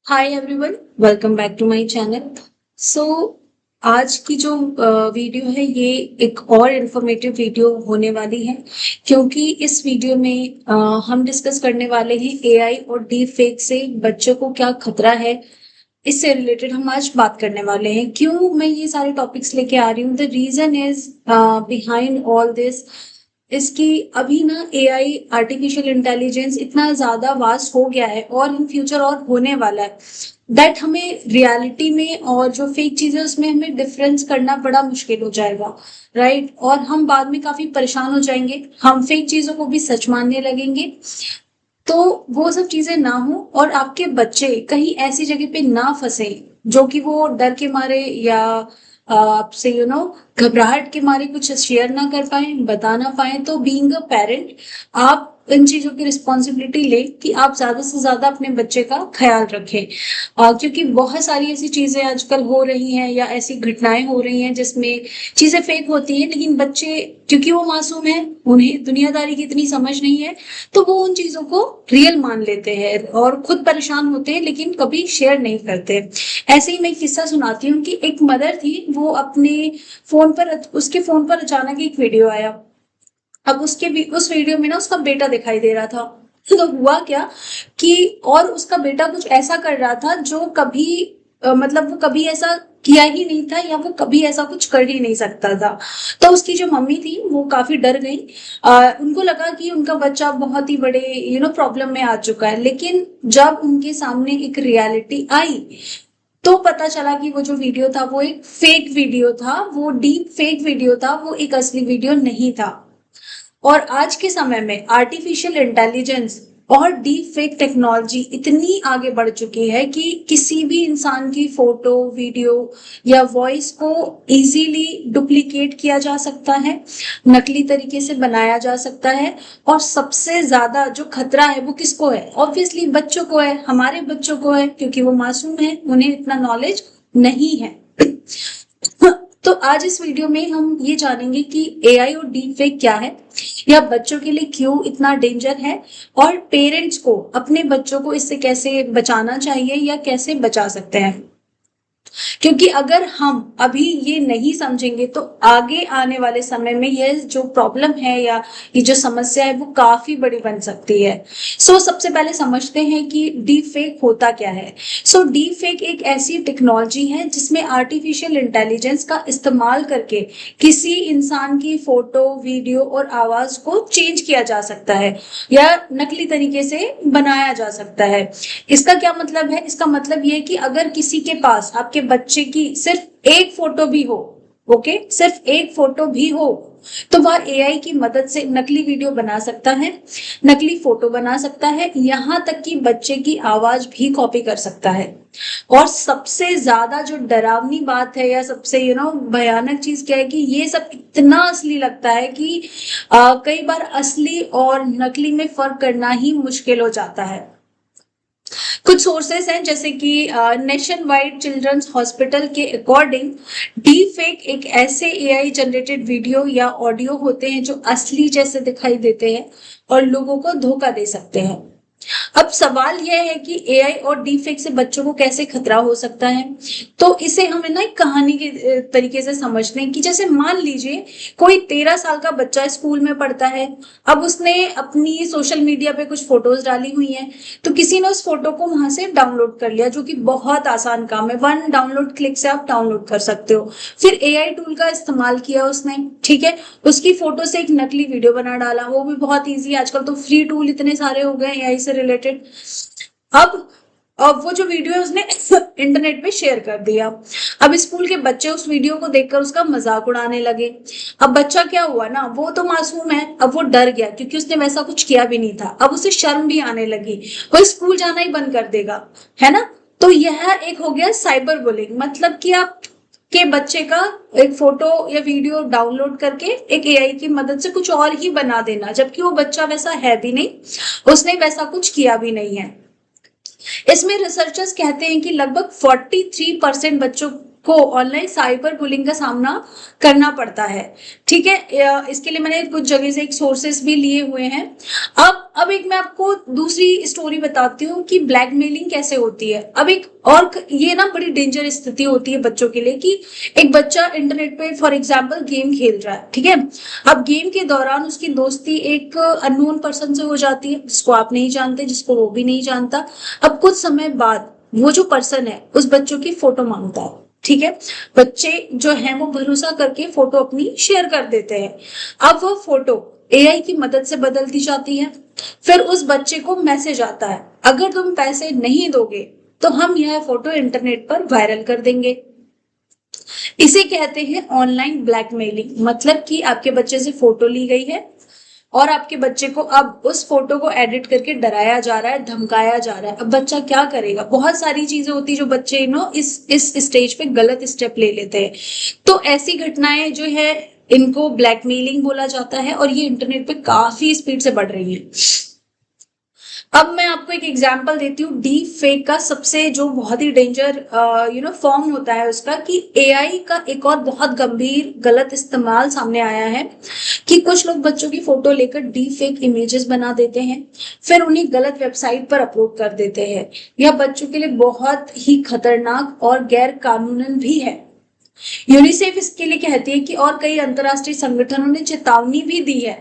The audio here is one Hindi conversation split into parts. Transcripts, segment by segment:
Hi everyone, welcome back to my channel. So आज की जो वीडियो है ये एक और इन्फॉर्मेटिव वीडियो होने वाली है, क्योंकि इस वीडियो में हम डिस्कस करने वाले हैं एआई और डीप फेक से बच्चों को क्या खतरा है। इससे रिलेटेड हम आज बात करने वाले हैं। क्यों मैं ये सारे टॉपिक्स लेके आ रही हूँ? The reason is behind all this इसकी अभी ना एआई आर्टिफिशियल इंटेलिजेंस इतना ज्यादा वास्ट हो गया है और इन फ्यूचर और होने वाला है दैट हमें रियलिटी में और जो फेक चीजें उसमें हमें डिफरेंस करना बड़ा मुश्किल हो जाएगा। राइट, और हम बाद में काफी परेशान हो जाएंगे, हम फेक चीजों को भी सच मानने लगेंगे। तो वो सब चीजें ना हो और आपके बच्चे कहीं ऐसी जगह पे ना फंसे जो कि वो डर के मारे या आपसे घबराहट के मारे कुछ शेयर ना कर पाए, बता ना पाए। तो बीइंग अ पेरेंट आप इन चीजों की रिस्पॉन्सिबिलिटी ले कि आप ज्यादा से ज्यादा अपने बच्चे का ख्याल रखें। क्योंकि बहुत सारी ऐसी चीजें आजकल हो रही हैं या ऐसी घटनाएं हो रही हैं जिसमें चीजें फेक होती हैं, लेकिन बच्चे क्योंकि वो मासूम है, उन्हें दुनियादारी की इतनी समझ नहीं है, तो वो उन चीजों को रियल मान लेते हैं और खुद परेशान होते हैं लेकिन कभी शेयर नहीं करते। ऐसे ही मैं एक किस्सा सुनाती हूँ कि एक मदर थी, वो अपने उसके फोन पर अचानक एक वीडियो आया। अब उसके भी उस वीडियो में ना उसका बेटा दिखाई दे रहा था। तो हुआ क्या कि और उसका बेटा कुछ ऐसा कर रहा था जो कभी मतलब वो कभी ऐसा किया ही नहीं था या वो कभी ऐसा कुछ कर ही नहीं सकता था। तो उसकी जो मम्मी थी वो काफी डर गई। उनको लगा कि उनका बच्चा बहुत ही बड़े प्रॉब्लम में आ चुका है। लेकिन जब उनके सामने एक रियलिटी आई तो पता चला कि वो जो वीडियो था वो एक फेक वीडियो था, वो डीप फेक वीडियो था, वो एक असली वीडियो नहीं था। और आज के समय में आर्टिफिशियल इंटेलिजेंस और डीप फेक टेक्नोलॉजी इतनी आगे बढ़ चुकी है कि किसी भी इंसान की फोटो, वीडियो या वॉइस को इजीली डुप्लीकेट किया जा सकता है, नकली तरीके से बनाया जा सकता है। और सबसे ज्यादा जो खतरा है वो किसको है? ऑब्वियसली बच्चों को है, हमारे बच्चों को है, क्योंकि वो मासूम है, उन्हें इतना नॉलेज नहीं है। तो आज इस वीडियो में हम ये जानेंगे कि एआई और डीप फेक क्या है, या बच्चों के लिए क्यों इतना डेंजर है, और पेरेंट्स को अपने बच्चों को इससे कैसे बचाना चाहिए या कैसे बचा सकते हैं। क्योंकि अगर हम अभी ये नहीं समझेंगे तो आगे आने वाले समय में ये जो प्रॉब्लम है या ये जो समस्या है वो काफी बड़ी बन सकती है। सबसे पहले समझते हैं कि डीप फेक होता क्या है। डीप फेक एक ऐसी टेक्नोलॉजी है जिसमें आर्टिफिशियल इंटेलिजेंस का इस्तेमाल करके किसी इंसान की फोटो, वीडियो और आवाज को चेंज किया जा सकता है या नकली तरीके से बनाया जा सकता है। इसका क्या मतलब है? इसका मतलब ये है कि अगर किसी के पास आपके बच्चे की सिर्फ एक फोटो भी हो, ओके, सिर्फ एक फोटो भी हो, तो वह एआई की मदद से नकली वीडियो बना सकता है, नकली फोटो बना सकता है, यहाँ तक कि बच्चे की आवाज भी कॉपी कर सकता है। और सबसे ज्यादा जो डरावनी बात है या सबसे भयानक चीज क्या है कि ये सब इतना असली लगता है कि कई बार असली और नकली में फर्क करना ही मुश्किल हो जाता है। कुछ सोर्सेस हैं जैसे कि नेशन वाइड चिल्ड्रंस हॉस्पिटल के अकॉर्डिंग डीप फेक एक ऐसे एआई जनरेटेड वीडियो या ऑडियो होते हैं जो असली जैसे दिखाई देते हैं और लोगों को धोखा दे सकते हैं। अब सवाल यह है कि एआई और डीफेक से बच्चों को कैसे खतरा हो सकता है। तो इसे हमें ना एक कहानी के तरीके से समझते हैं कि जैसे मान लीजिए कोई 13 साल का बच्चा स्कूल में पढ़ता है। अब उसने अपनी सोशल मीडिया पे कुछ फोटोज डाली हुई हैं, तो किसी ने उस फोटो को वहां से डाउनलोड कर लिया, जो कि बहुत आसान काम है, वन डाउनलोड क्लिक से आप डाउनलोड कर सकते हो। फिर एआई टूल का इस्तेमाल किया उसने, ठीक है, उसकी फोटो से एक नकली वीडियो बना डाला, वो भी बहुत ईजी। आजकल तो फ्री टूल इतने सारे हो गए एआई से रिलेटेड। अब अब वो जो वीडियो है उसने इंटरनेट पे शेयर कर दिया। अब स्कूल के बच्चे उस वीडियो को देखकर उसका मजाक उड़ाने लगे। अब बच्चा क्या हुआ ना, वो तो मासूम है, अब वो डर गया क्योंकि उसने वैसा कुछ किया भी नहीं था। अब उसे शर्म भी आने लगी, वो स्कूल जाना ही बंद कर देगा, है ना। तो यह एक हो गया साइबर बुलिंग, मतलब कि आप के बच्चे का एक फोटो या वीडियो डाउनलोड करके एक एआई की मदद से कुछ और ही बना देना, जबकि वो बच्चा वैसा है भी नहीं, उसने वैसा कुछ किया भी नहीं है। इसमें रिसर्चर्स कहते हैं कि लगभग 43% बच्चों को ऑनलाइन साइबर बुलिंग का सामना करना पड़ता है। ठीक है, इसके लिए मैंने कुछ जगह से एक सोर्सेस भी लिए हुए हैं। अब एक मैं आपको दूसरी स्टोरी बताती हूँ कि ब्लैकमेलिंग कैसे होती है। अब एक और ये ना बड़ी डेंजर स्थिति होती है बच्चों के लिए कि एक बच्चा इंटरनेट पे फॉर एग्जांपल गेम खेल रहा है। ठीक है, अब गेम के दौरान उसकी दोस्ती एक अननोन पर्सन से हो जाती है, जिसको आप नहीं जानते, जिसको वो भी नहीं जानता। अब कुछ समय बाद वो जो पर्सन है उस बच्चों की फोटो मांगता है। ठीक है, बच्चे जो हैं वो भरोसा करके फोटो अपनी शेयर कर देते हैं। अब वो फोटो एआई की मदद से बदल दी जाती है। फिर उस बच्चे को मैसेज आता है, अगर तुम पैसे नहीं दोगे तो हम यह फोटो इंटरनेट पर वायरल कर देंगे। इसे कहते हैं ऑनलाइन ब्लैकमेलिंग। मतलब कि आपके बच्चे से फोटो ली गई है और आपके बच्चे को अब उस फोटो को एडिट करके डराया जा रहा है, धमकाया जा रहा है। अब बच्चा क्या करेगा? बहुत सारी चीजें होती है जो बच्चे इस स्टेज पे गलत स्टेप ले लेते हैं। तो ऐसी घटनाएं जो है इनको ब्लैकमेलिंग बोला जाता है और ये इंटरनेट पे काफी स्पीड से बढ़ रही है। अब मैं आपको एक एग्जांपल देती हूँ डीप फेक का। सबसे जो बहुत ही डेंजर फॉर्म होता है उसका कि एआई का एक और बहुत गंभीर गलत इस्तेमाल सामने आया है कि कुछ लोग बच्चों की फोटो लेकर डीप फेक इमेजेस बना देते हैं, फिर उन्हें गलत वेबसाइट पर अपलोड कर देते हैं। यह बच्चों के लिए बहुत ही खतरनाक और गैर कानूनन भी है। यूनिसेफ इसके लिए कहती है कि और कई अंतरराष्ट्रीय संगठनों ने चेतावनी भी दी है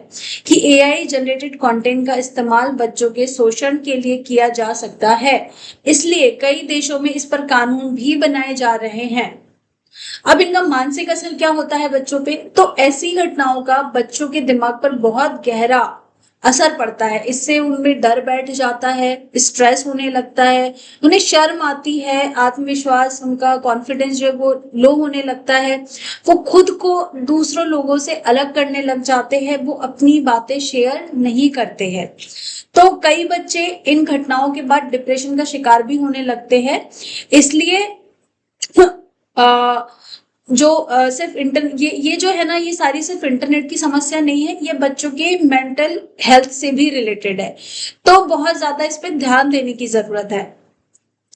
कि एआई जनरेटेड कंटेंट का इस्तेमाल बच्चों के शोषण के लिए किया जा सकता है। इसलिए कई देशों में इस पर कानून भी बनाए जा रहे हैं। अब इनका मानसिक असर क्या होता है बच्चों पे? तो ऐसी घटनाओं का बच्चों के दिमाग पर बहुत गहरा असर पड़ता है। इससे उनमें डर बैठ जाता है, स्ट्रेस होने लगता है, उन्हें शर्म आती है, आत्मविश्वास, उनका कॉन्फिडेंस जो है वो लो होने लगता है। वो खुद को दूसरों लोगों से अलग करने लग जाते हैं, वो अपनी बातें शेयर नहीं करते हैं। तो कई बच्चे इन घटनाओं के बाद डिप्रेशन का शिकार भी होने लगते हैं। इसलिए जो सिर्फ ये जो है ना, ये सारी सिर्फ इंटरनेट की समस्या नहीं है, ये बच्चों के मेंटल हेल्थ से भी रिलेटेड है। तो बहुत ज्यादा इस पे ध्यान देने की जरूरत है।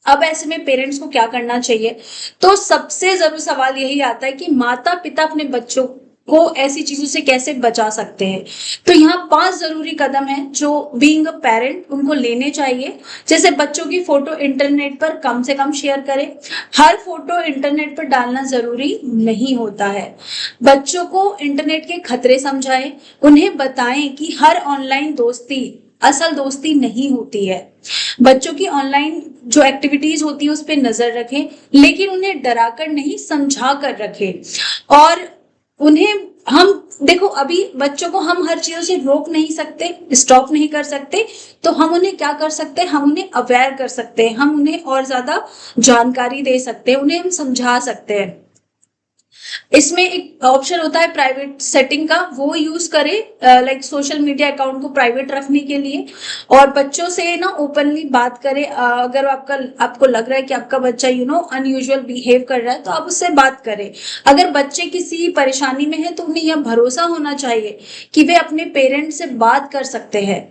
अब ऐसे में पेरेंट्स को क्या करना चाहिए? तो सबसे जरूरी सवाल यही आता है कि माता पिता अपने बच्चों को ऐसी चीजों से कैसे बचा सकते हैं। तो यहाँ 5 जरूरी कदम है जो बीइंग अ पेरेंट उनको लेने चाहिए। जैसे बच्चों की फोटो इंटरनेट पर कम से कम शेयर करें। हर फोटो इंटरनेट पर डालना जरूरी नहीं होता है। बच्चों को इंटरनेट के खतरे समझाएं। उन्हें बताएं कि हर ऑनलाइन दोस्ती असल दोस्ती नहीं होती है। बच्चों की ऑनलाइन जो एक्टिविटीज होती है उस पर नजर रखें, लेकिन उन्हें डराकर नहीं, समझा कर रखें। और उन्हें हम देखो, अभी बच्चों को हम हर चीजों से रोक नहीं सकते, स्टॉप नहीं कर सकते। तो हम उन्हें क्या कर सकते हैं? हम उन्हें अवेयर कर सकते हैं, हम उन्हें और ज्यादा जानकारी दे सकते हैं, उन्हें हम समझा सकते हैं। इसमें एक ऑप्शन होता है प्राइवेट सेटिंग का, वो यूज करें लाइक सोशल मीडिया अकाउंट को प्राइवेट रखने के लिए। और बच्चों से ना ओपनली बात करें। अगर आपको लग रहा है कि आपका बच्चा अनयूजुअल बिहेव कर रहा है तो आप उससे बात करें। अगर बच्चे किसी परेशानी में है तो उन्हें यह भरोसा होना चाहिए कि वे अपने पेरेंट्स से बात कर सकते हैं।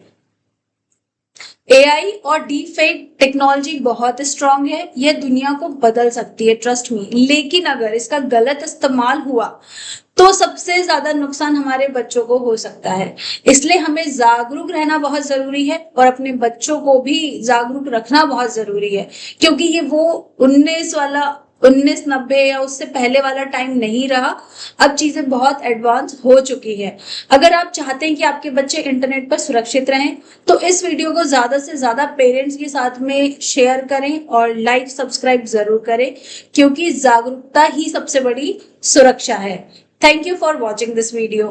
एआई और डीप फेक टेक्नोलॉजी बहुत स्ट्रांग है, यह दुनिया को बदल सकती है, ट्रस्ट मी। लेकिन अगर इसका गलत इस्तेमाल हुआ तो सबसे ज्यादा नुकसान हमारे बच्चों को हो सकता है। इसलिए हमें जागरूक रहना बहुत जरूरी है और अपने बच्चों को भी जागरूक रखना बहुत जरूरी है, क्योंकि ये वो 1990 या उससे पहले वाला टाइम नहीं रहा। अब चीजें बहुत एडवांस हो चुकी है। अगर आप चाहते हैं कि आपके बच्चे इंटरनेट पर सुरक्षित रहें तो इस वीडियो को ज्यादा से ज्यादा पेरेंट्स के साथ में शेयर करें और लाइक सब्सक्राइब जरूर करें, क्योंकि जागरूकता ही सबसे बड़ी सुरक्षा है। Thank you for watching this video.